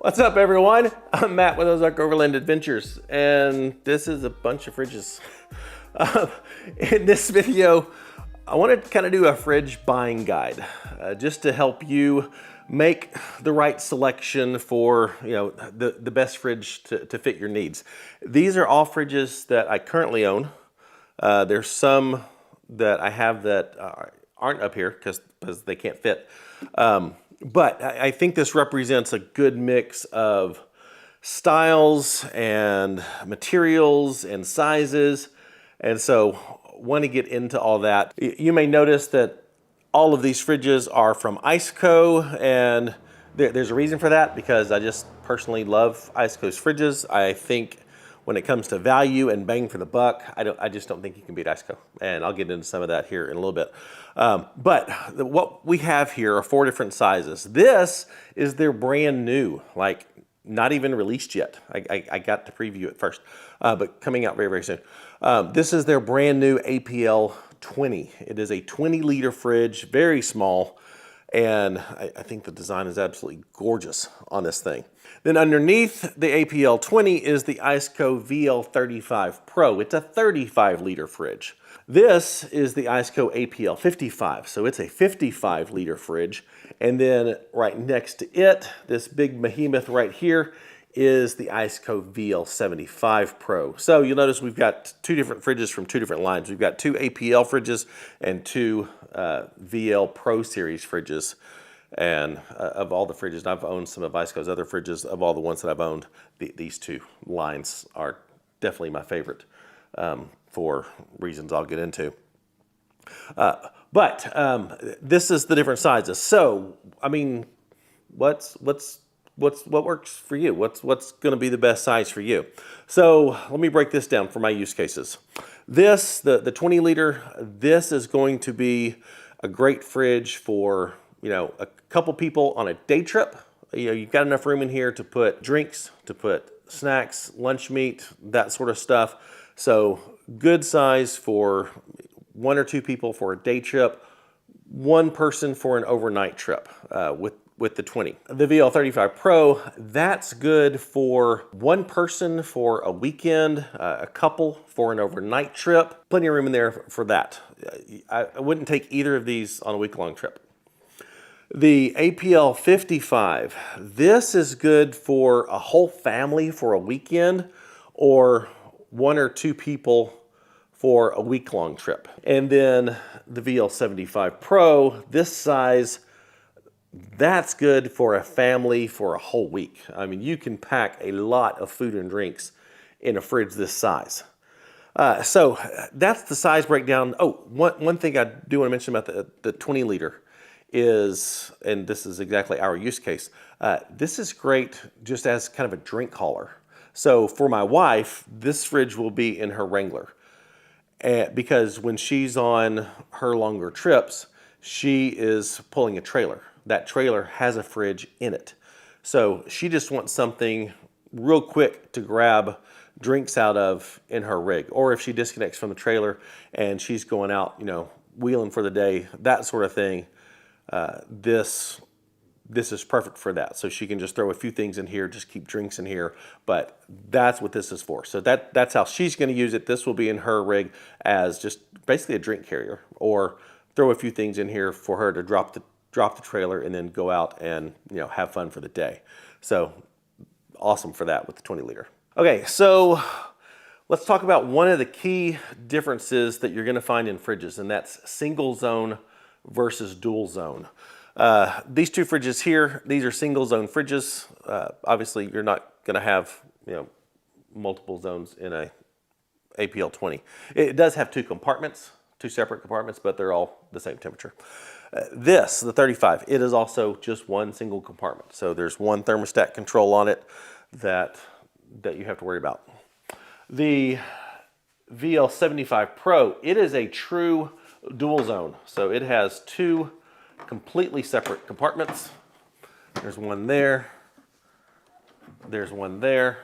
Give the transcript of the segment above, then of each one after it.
What's up, everyone? I'm Matt with Overland Adventures, and this is a bunch of fridges. In this video, I want to kind of do a fridge buying guide, just to help you make the right selection for the best fridge to fit your needs. These are all fridges that I currently own. There's some that I have that aren't up here because they can't fit. But I think this represents a good mix of styles and materials and sizes. And so want to get into all that. You may notice that all of these fridges are from ICECO, and there's a reason for that because I just personally love ICECO's fridges. I think when it comes to value and bang for the buck, I just don't think you can beat ICECO. And I'll get into some of that here in a little bit. But what we have here are 4 different sizes. This is their brand new, like not even released yet. I got to preview it first, but coming out very, very soon. This is their brand new APL 20. It is a 20-liter fridge, very small. And I think the design is absolutely gorgeous on this thing. Then underneath the APL 20 is the ICECO VL35 Pro. It's a 35-liter fridge. This is the ICECO APL 55, so it's a 55-liter fridge. And then right next to it, this big behemoth right here, is the ICECO VL75 Pro. So you'll notice we've got 2 different fridges from 2 different lines. We've got 2 APL fridges and 2 VL Pro Series fridges. And of all the fridges, I've owned some of ICECO's other fridges. Of all the ones that I've owned, these 2 lines are definitely my favorite for reasons I'll get into. But this is the different sizes. So, I mean, what works for you? What's going to be the best size for you? So let me break this down for my use cases. This, the 20-liter, this is going to be a great fridge for, a couple people on a day trip. You've got enough room in here to put drinks, to put snacks, lunch meat, that sort of stuff. So good size for 1 or 2 people for a day trip, 1 person for an overnight trip with the 20. The VL35 Pro, that's good for 1 person for a weekend, a couple for an overnight trip. Plenty of room in there for that. I wouldn't take either of these on a week-long trip. The APL 55, this is good for a whole family for a weekend or 1 or 2 people for a week-long trip. And then the VL75 Pro, this size, that's good for a family for a whole week. I mean, you can pack a lot of food and drinks in a fridge this size. So that's the size breakdown. Oh, one thing I do want to mention about the 20-liter is, and this is exactly our use case, this is great just as kind of a drink hauler. So for my wife, this fridge will be in her Wrangler. Because when she's on her longer trips, she is pulling a trailer. That trailer has a fridge in it. So she just wants something real quick to grab drinks out of in her rig. Or if she disconnects from the trailer and she's going out, wheeling for the day, that sort of thing, this is perfect for that. So she can just throw a few things in here, just keep drinks in here, but that's what this is for. So that's how she's going to use it. This will be in her rig as just basically a drink carrier, or throw a few things in here for her to drop the trailer and then go out and have fun for the day. So awesome for that with the 20-liter. Okay, so let's talk about one of the key differences that you're going to find in fridges, and that's single zone versus dual zone. These 2 fridges here, these are single zone fridges. Obviously, you're not going to have multiple zones in a APL 20. It does have 2 compartments, 2 separate compartments, but they're all the same temperature. This, the 35, it is also just 1 single compartment. So there's 1 thermostat control on it that you have to worry about. The VL75 Pro, it is a true dual zone. So it has 2 completely separate compartments. There's 1 there. There's 1 there.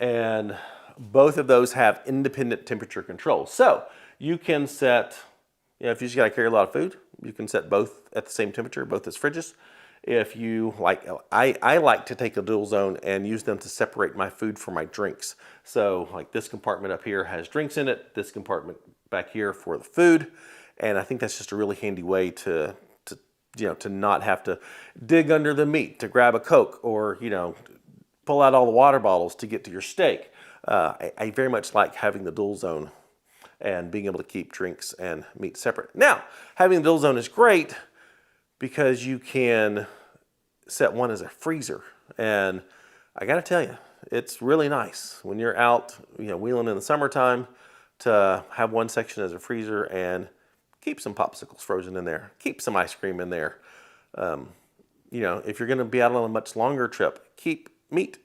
And both of those have independent temperature control. So you can set, if you just got to carry a lot of food, you can set both at the same temperature, both as fridges. If you like, I like to take a dual zone and use them to separate my food from my drinks. So like this compartment up here has drinks in it, this compartment back here for the food. And I think that's just a really handy way to not have to dig under the meat to grab a Coke, or, pull out all the water bottles to get to your steak. I very much like having the dual zone and being able to keep drinks and meat separate. Now, having the dual zone is great because you can set one as a freezer. And I gotta tell you, it's really nice when you're out, wheeling in the summertime, to have one section as a freezer and keep some popsicles frozen in there, keep some ice cream in there. If you're gonna be out on a much longer trip, keep meat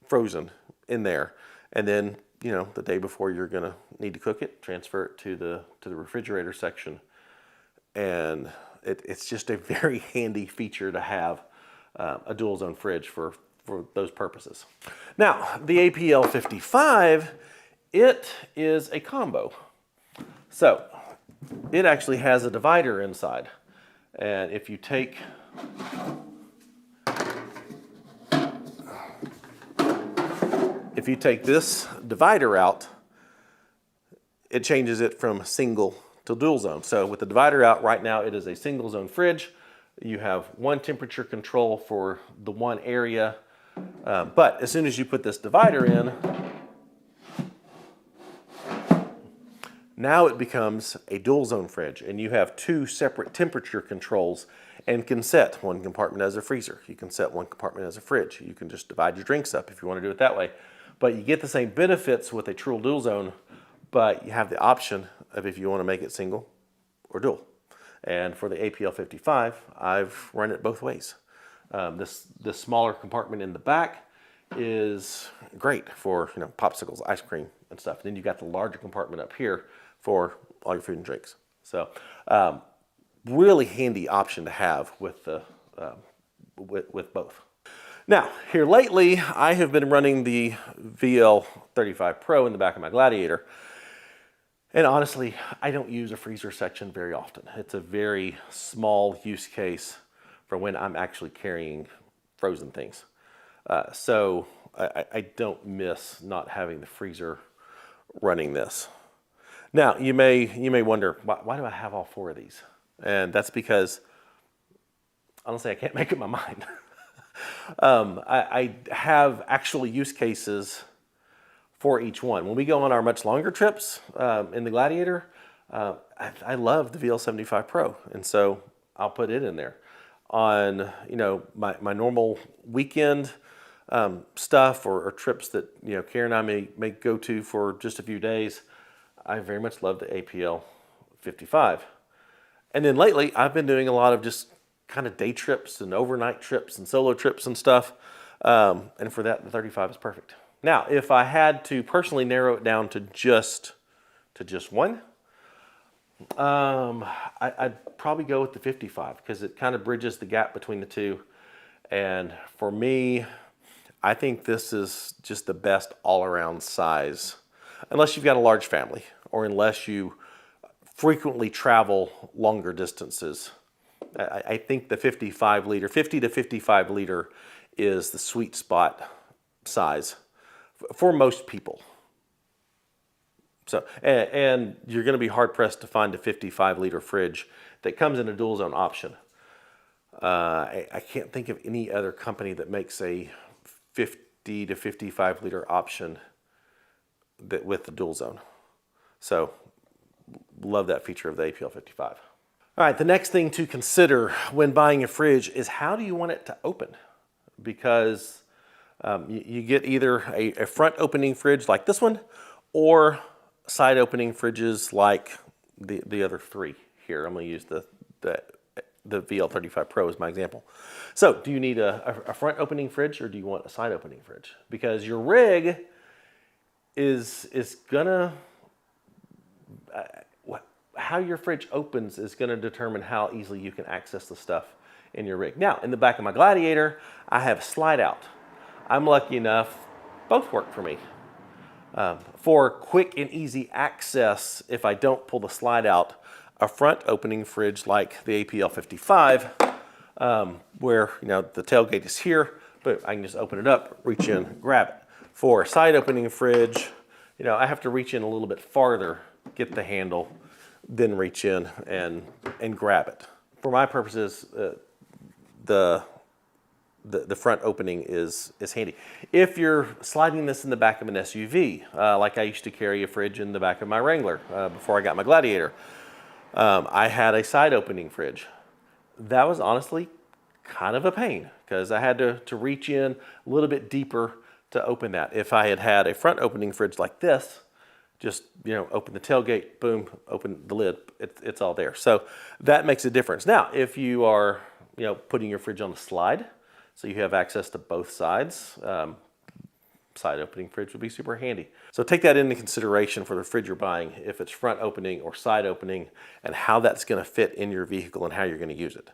frozen in there. And then, the day before you're gonna need to cook it, transfer it to the refrigerator section. And it's just a very handy feature to have a dual zone fridge for those purposes. Now, the APL 55, it is a combo. So it actually has a divider inside. And if you take this divider out, it changes it from single to dual zone. So with the divider out right now, it is a single zone fridge. You have one temperature control for the one area. But as soon as you put this divider in, now it becomes a dual zone fridge, and you have two separate temperature controls and can set one compartment as a freezer. You can set one compartment as a fridge. You can just divide your drinks up if you want to do it that way. But you get the same benefits with a true dual zone, but you have the option of if you want to make it single or dual. And for the APL 55, I've run it both ways. This smaller compartment in the back is great for popsicles, ice cream, and stuff. And then you got the larger compartment up here for all your food and drinks. So really handy option to have with with both. Now, here lately, I have been running the VL35 Pro in the back of my Gladiator. And honestly, I don't use a freezer section very often. It's a very small use case for when I'm actually carrying frozen things. So I don't miss not having the freezer running this. Now, you may wonder, why do I have all four of these? And that's because, honestly, I can't make up my mind. I have actual use cases for each one. When we go on our much longer trips in the Gladiator, I love the VL75 Pro, and so I'll put it in there. On my normal weekend stuff or trips that Karen and I may go to for just a few days, I very much love the APL 55. And then lately, I've been doing a lot of just kind of day trips and overnight trips and solo trips and stuff. And for that, the 35 is perfect. Now, if I had to personally narrow it down to just one, I'd probably go with the 55 because it kind of bridges the gap between the two. And for me, I think this is just the best all-around size, unless you've got a large family or unless you frequently travel longer distances. I think the 50 to 55 liter is the sweet spot size for most people. So, and you're going to be hard pressed to find a 55 liter fridge that comes in a dual zone option. I can't think of any other company that makes a 50 to 55 liter option with the dual zone. So, love that feature of the APL 55. All right, the next thing to consider when buying a fridge is how do you want it to open? Because you get either a front opening fridge like this one or side opening fridges like the other three here. I'm going to use the VL35 Pro as my example. So do you need a front opening fridge or do you want a side opening fridge? Because your rig is gonna, how your fridge opens is gonna determine how easily you can access the stuff in your rig. Now, in the back of my Gladiator, I have a slide out. I'm lucky enough, both work for me. For quick and easy access, if I don't pull the slide out, a front opening fridge like the APL 55 where the tailgate is here, but I can just open it up, reach in, grab it. For a side opening fridge, I have to reach in a little bit farther, get the handle, then reach in and grab it. For my purposes, the front opening is handy. If you're sliding this in the back of an SUV, like I used to carry a fridge in the back of my Wrangler before I got my Gladiator, I had a side opening fridge. That was honestly kind of a pain because I had to reach in a little bit deeper to open that. If I had had a front opening fridge like this, just open the tailgate, boom, open the lid, it's all there. So that makes a difference. Now, if you are putting your fridge on a slide, so you have access to both sides, side opening fridge would be super handy. So take that into consideration for the fridge you're buying, if it's front opening or side opening, and how that's going to fit in your vehicle and how you're going to use it,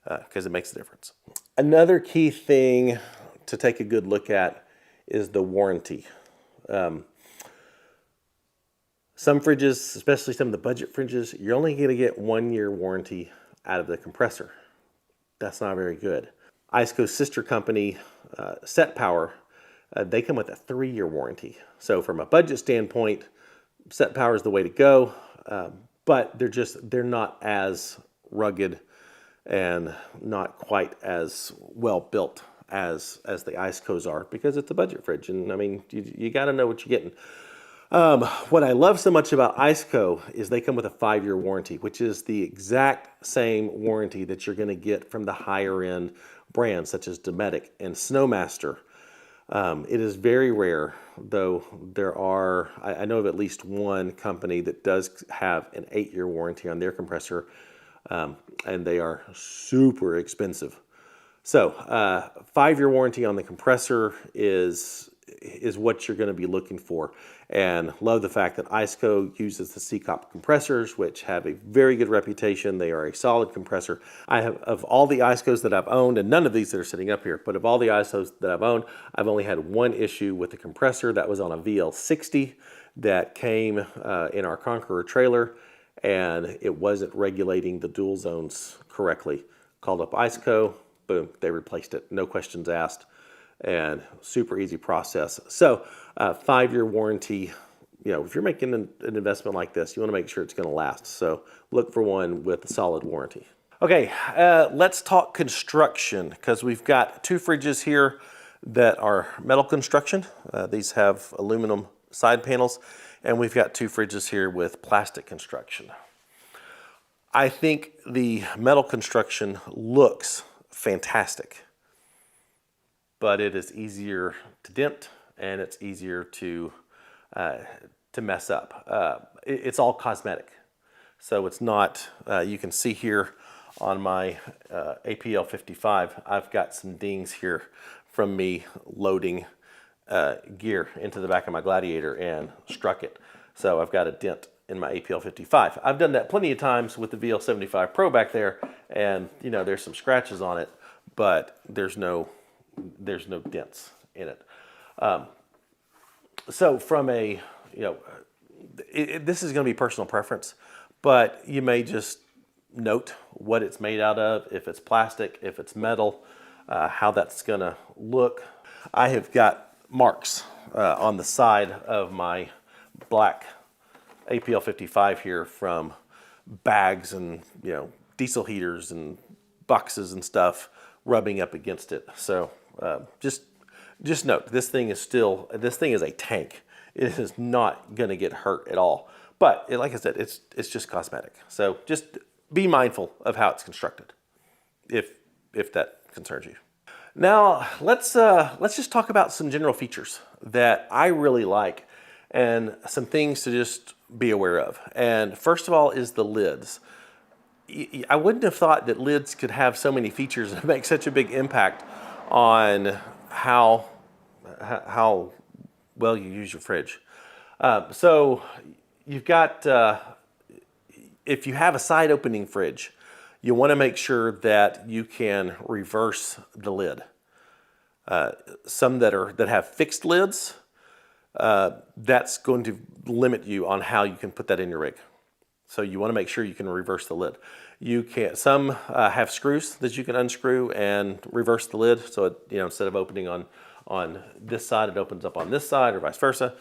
because it makes a difference. Another key thing to take a good look at is the warranty. Some fridges, especially some of the budget fridges, you're only going to get 1 year warranty out of the compressor. That's not very good. ICECO's sister company, Set Power, they come with a 3-year warranty. So from a budget standpoint, Set Power is the way to go, but they're not as rugged and not quite as well built as the ICECOs are, because it's a budget fridge, and I mean you got to know what you're getting. What I love so much about ICECO is they come with a 5-year warranty, which is the exact same warranty that you're going to get from the higher end brands such as Dometic and Snowmaster. It is very rare, though there are, I know of at least one company that does have an 8-year warranty on their compressor, and they are super expensive. So 5-year warranty on the compressor is what you're going to be looking for. And love the fact that ICECO uses the CCOP compressors, which have a very good reputation. They are a solid compressor. I have, of all the ICECOs that I've owned, and none of these that are sitting up here, but of all the ICECOs that I've owned, I've only had one issue with the compressor. That was on a VL60 that came in our Conqueror trailer, and it wasn't regulating the dual zones correctly. Called up ICECO, boom, they replaced it. No questions asked. And super easy process. So 5-year warranty, if you're making an investment like this, you want to make sure it's going to last. So look for one with a solid warranty. Okay, let's talk construction, because we've got 2 fridges here that are metal construction. These have aluminum side panels, and we've got 2 fridges here with plastic construction. I think the metal construction looks fantastic, but it is easier to dent and it's easier to mess up. It's all cosmetic. So it's not, you can see here on my APL 55, I've got some dings here from me loading gear into the back of my Gladiator and struck it. So I've got a dent in my APL 55. I've done that plenty of times with the VL 75 Pro back there, and there's some scratches on it, but there's no dents in it. So from a, this is going to be personal preference, but you may just note what it's made out of, if it's plastic, if it's metal, how that's going to look. I have got marks on the side of my black APL 55 here from bags and diesel heaters and boxes and stuff rubbing up against it. So just note, this thing is a tank. It is not going to get hurt at all. But like I said, it's just cosmetic. So just be mindful of how it's constructed, if that concerns you. Now let's just talk about some general features that I really like and some things to just be aware of. And first of all is the lids. I wouldn't have thought that lids could have so many features and make such a big impact on how well you use your fridge. So you've got, if you have a side opening fridge, you want to make sure that you can reverse the lid. Some that have fixed lids, that's going to limit you on how you can put that in your rig. So you want to make sure you can reverse the lid. You can some have screws that you can unscrew and reverse the lid. So it, instead of opening on this side, it opens up on this side, or vice versa.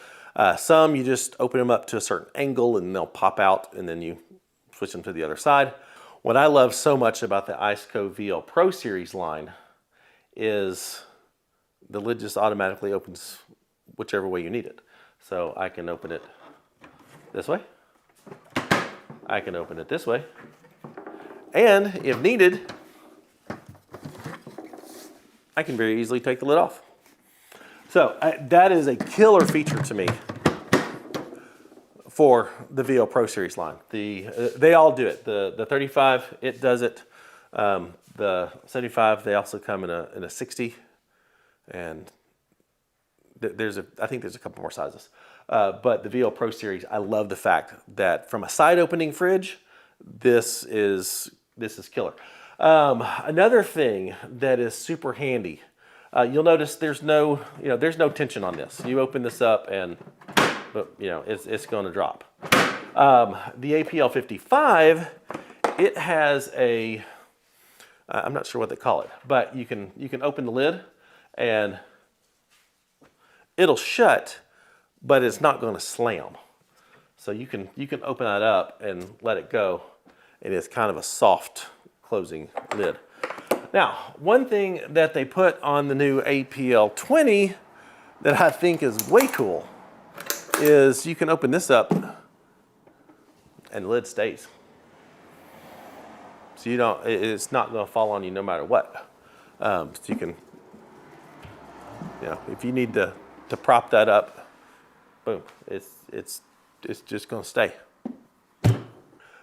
Some you just open them up to a certain angle and they'll pop out, and then you switch them to the other side. What I love so much about the ICECO VL Pro Series line is the lid just automatically opens whichever way you need it. So I can open it this way. I can open it this way. And if needed, I can very easily take the lid off. So that is a killer feature to me for the VL Pro Series line. They all do it. The 35, it does it. The 75, they also come in a 60, and I think there's a couple more sizes. But the VL Pro Series, I love the fact that from a side opening fridge, this is killer. Another thing that is super handy, you'll notice there's no tension on this. You open this up and it's going to drop. The APL 55, it has a, I'm not sure what they call it, but you can open the lid and it'll shut, but it's not going to slam. So you can open that up and let it go, and it's kind of a soft closing lid. Now, one thing that they put on the new APL 20 that I think is way cool is you can open this up and the lid stays. So it's not going to fall on you no matter what. So you can, if you need to prop that up, boom, it's just going to stay.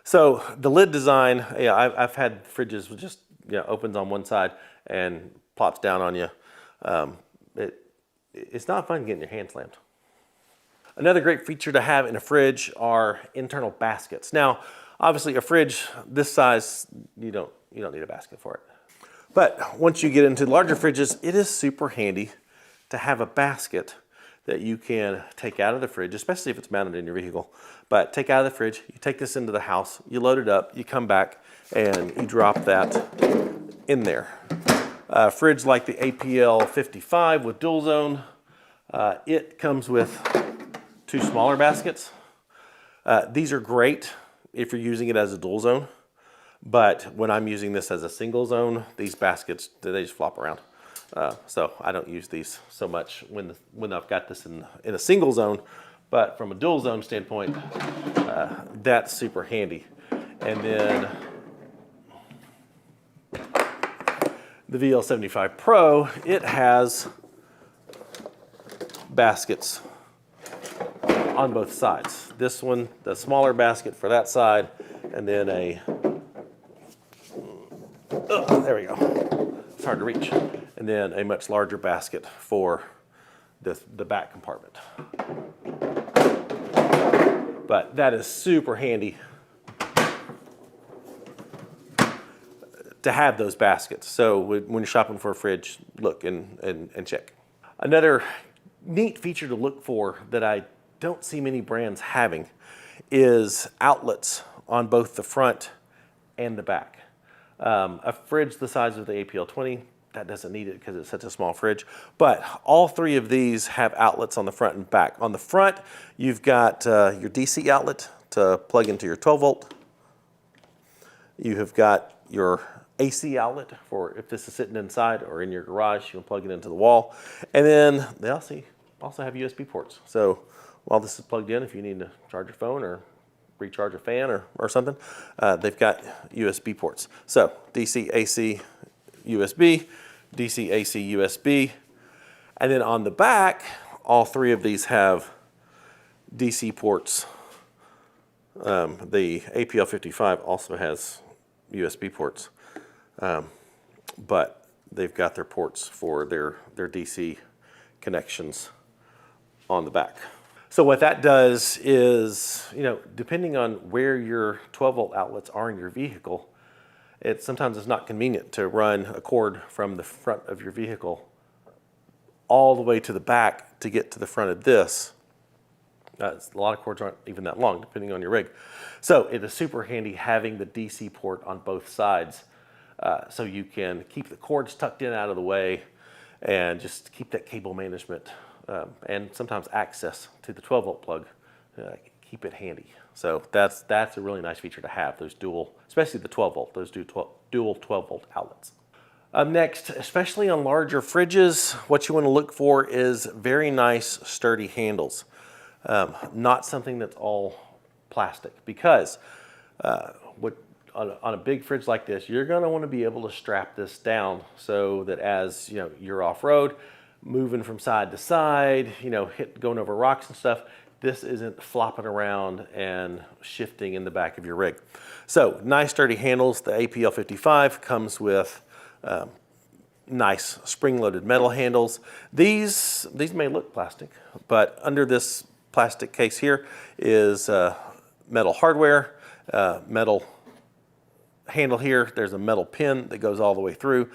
So the lid design, I've had fridges with just opens on one side and plops down on you. It's not fun getting your hand slammed. Another great feature to have in a fridge are internal baskets. Now, obviously, a fridge this size, you don't need a basket for it. But once you get into larger fridges, it is super handy to have a basket that you can take out of the fridge, especially if it's mounted in your vehicle. But take out of the fridge, you take this into the house, you load it up, you come back, and you drop that in there. A fridge like the APL 55 with dual zone, it comes with 2 smaller baskets. These are great if you're using it as a dual zone, but when I'm using this as a single zone, these baskets, they just flop around. So I don't use these so much when I've got this in a single zone, but from a dual zone standpoint, that's super handy. And then the VL75 Pro, it has baskets on both sides. This one, the smaller basket for that side, and then there we go. It's hard to reach. And then a much larger basket for the back compartment. But that is super handy to have those baskets. So when you're shopping for a fridge, look and check. Another neat feature to look for that I don't see many brands having is outlets on both the front and the back. A fridge the size of the APL 20, that doesn't need it because it's such a small fridge. But all 3 of these have outlets on the front and back. On the front, you've got your DC outlet to plug into your 12 volt. You have got your AC outlet for if this is sitting inside or in your garage, you can plug it into the wall. And then they also have USB ports. So while this is plugged in, if you need to charge your phone or recharge a fan or something, they've got USB ports. So DC, AC, USB, DC, AC, USB. And then on the back, all 3 of these have DC ports. The APL 55 also has USB ports, but they've got their ports for their DC connections on the back. So what that does is, depending on where your 12 volt outlets are in your vehicle, sometimes it's not convenient to run a cord from the front of your vehicle all the way to the back to get to the front of this A lot of cords aren't even that long, depending on your rig. So it is super handy having the DC port on both sides, so you can keep the cords tucked in out of the way and just keep that cable management and sometimes access to the 12-volt plug. Keep it handy. So that's a really nice feature to have, those dual, especially the 12-volt, those dual 12-volt outlets. Next, especially on larger fridges, what you want to look for is very nice sturdy handles. Not something that's all plastic, because on a big fridge like this, you're going to want to be able to strap this down so that as you're off-road, moving from side to side, going over rocks and stuff, this isn't flopping around and shifting in the back of your rig. So nice sturdy handles. The APL 55 comes with nice spring-loaded metal handles. These may look plastic, but under this plastic case here is metal hardware, metal handle here. There's a metal pin that goes all the way through.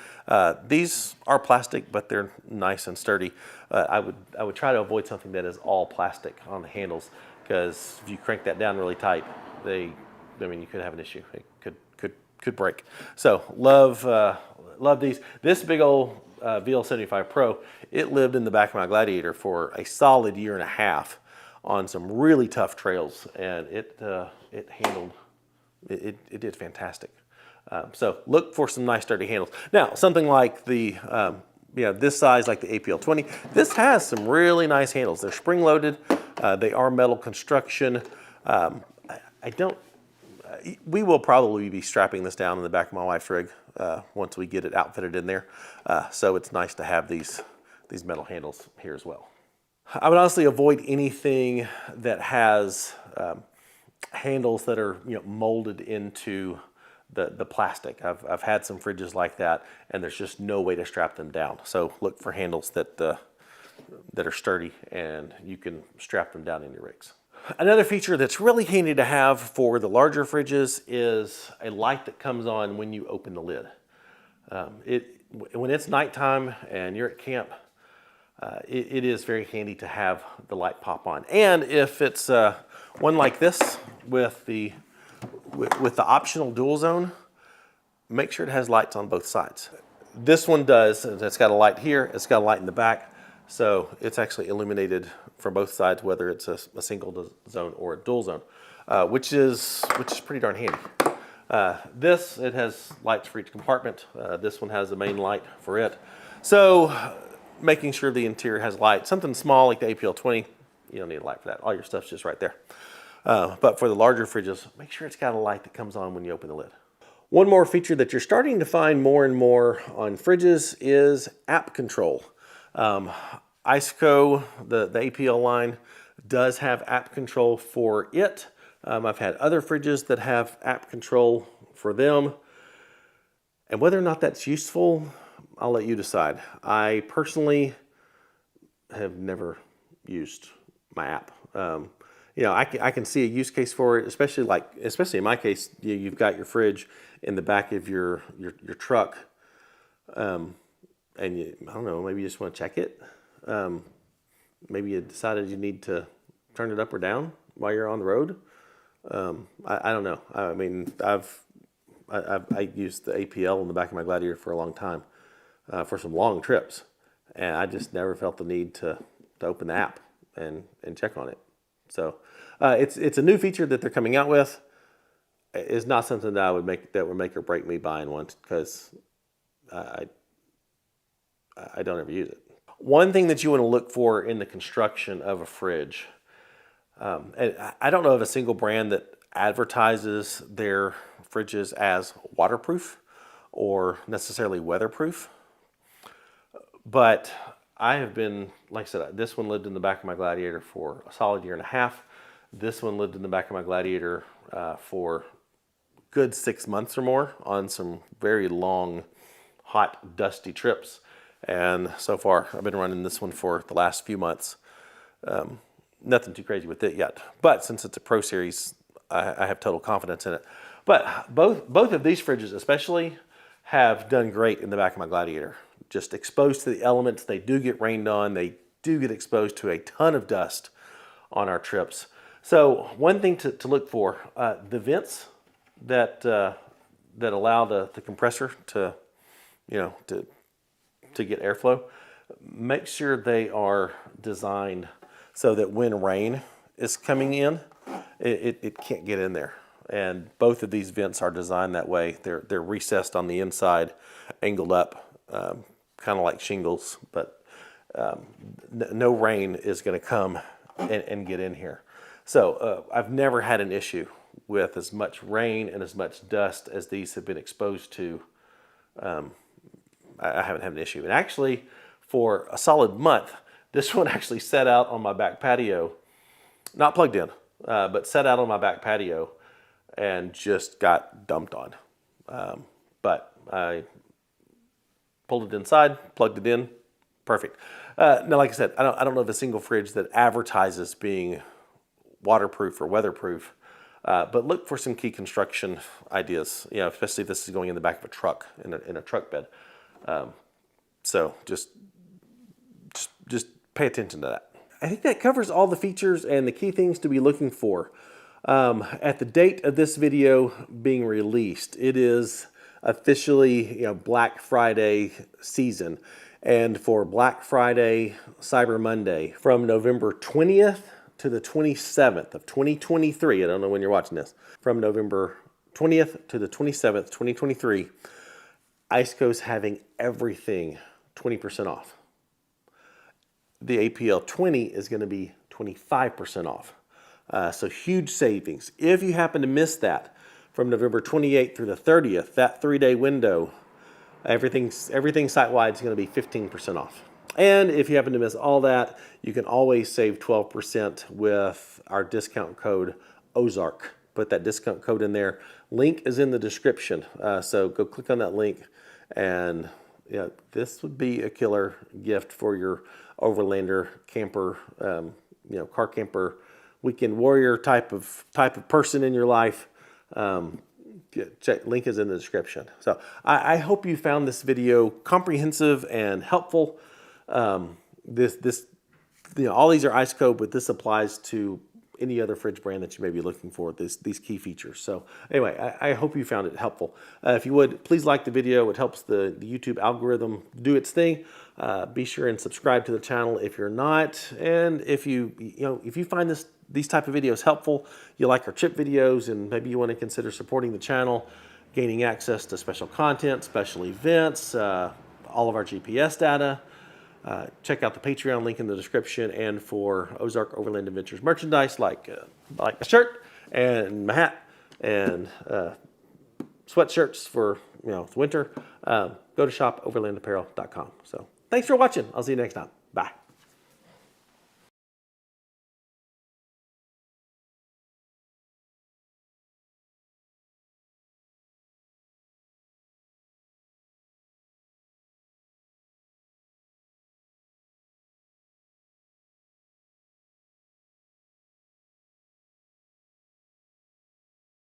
These are plastic, but they're nice and sturdy. I would try to avoid something that is all plastic on the handles, because if you crank that down really tight, you could have an issue. It could break. So love these. This big old VL75 Pro, it lived in the back of my Gladiator for a solid year and a half on some really tough trails, and it did fantastic. So look for some nice sturdy handles. Now, something like the this size, like the APL 20, this has some really nice handles. They're spring loaded. They are metal construction. We will probably be strapping this down in the back of my wife's rig once we get it outfitted in there. So it's nice to have these metal handles here as well. I would honestly avoid anything that has handles that are molded into the plastic. I've had some fridges like that, and there's just no way to strap them down. So look for handles that are sturdy and you can strap them down in your rigs. Another feature that's really handy to have for the larger fridges is a light that comes on when you open the lid. When it's nighttime and you're at camp, it is very handy to have the light pop on. And if it's one like this with the optional dual zone, make sure it has lights on both sides. This one does. It's got a light here, it's got a light in the back, so it's actually illuminated from both sides, whether it's a single zone or a dual zone, which is pretty darn handy. It has lights for each compartment. This one has the main light for it. So making sure the interior has light. Something small like the APL 20, you don't need a light for that. All your stuff's just right there. But for the larger fridges, make sure it's got a light that comes on when you open the lid. One more feature that you're starting to find more and more on fridges is app control. ICECO, the APL line, does have app control for it. I've had other fridges that have app control for them. And whether or not that's useful, I'll let you decide. I personally have never used my app. I can see a use case for it, especially in my case, you've got your fridge in the back of your truck, and I don't know, maybe you just want to check it. Maybe you decided you need to turn it up or down while you're on the road. I don't know. I mean, I used the APL in the back of my Gladiator for a long time, for some long trips, and I just never felt the need to open the app and check on it. So it's a new feature that they're coming out with. It's not something that would make or break me buying one, because I don't ever use it. One thing that you want to look for in the construction of a fridge, and I don't know of a single brand that advertises their fridges as waterproof or necessarily weatherproof, but I have been, like I said, this one lived in the back of my Gladiator for a solid year and a half. This one lived in the back of my Gladiator for good 6 months or more on some very long, hot, dusty trips. And so far, I've been running this one for the last few months. Nothing too crazy with it yet. But since it's a Pro Series, I have total confidence in it. But both of these fridges especially have done great in the back of my Gladiator. Just exposed to the elements. They do get rained on. They do get exposed to a ton of dust on our trips. So one thing to look for, the vents that that allow the compressor to, to get airflow, make sure they are designed so that when rain is coming in, it can't get in there. And both of these vents are designed that way. They're recessed on the inside, angled up, kind of like shingles, but no rain is going to come and get in here. So I've never had an issue with as much rain and as much dust as these have been exposed to. I haven't had an issue. And actually, for a solid month, this one actually sat out on my back patio, not plugged in, but sat out on my back patio and just got dumped on. But I pulled it inside, plugged it in, perfect. Now, like I said, I don't know of a single fridge that advertises being waterproof or weatherproof, but look for some key construction ideas, especially if this is going in the back of a truck, in a truck bed. So just pay attention to that. I think that covers all the features and the key things to be looking for. At the date of this video being released, it is officially Black Friday season. And for Black Friday, Cyber Monday, from November 20th to the 27th of 2023, I don't know when you're watching this, from November 20th to the 27th, 2023, ICECO's having everything 20% off. The APL 20 is going to be 25% off. So huge savings. If you happen to miss that from November 28th through the 30th, that 3-day window, everything site-wide is going to be 15% off. And if you happen to miss all that, you can always save 12% with our discount code OZARK. Put that discount code in there. Link is in the description. So go click on that link, and this would be a killer gift for your overlander, camper, car camper, weekend warrior type of person in your life. Link is in the description. So I hope you found this video comprehensive and helpful. All these are ICECO, but this applies to any other fridge brand that you may be looking for, these key features. So anyway, I hope you found it helpful. If you would, please like the video. It helps the YouTube algorithm do its thing. Be sure and subscribe to the channel if you're not. And if you find these type of videos helpful, you like our trip videos, and maybe you want to consider supporting the channel, gaining access to special content, special events, all of our GPS data, check out the Patreon link in the description. And for Ozark Overland Adventures merchandise, like my shirt and my hat and sweatshirts for winter, go to shopoverlandapparel.com. So thanks for watching. I'll see you next time. Bye.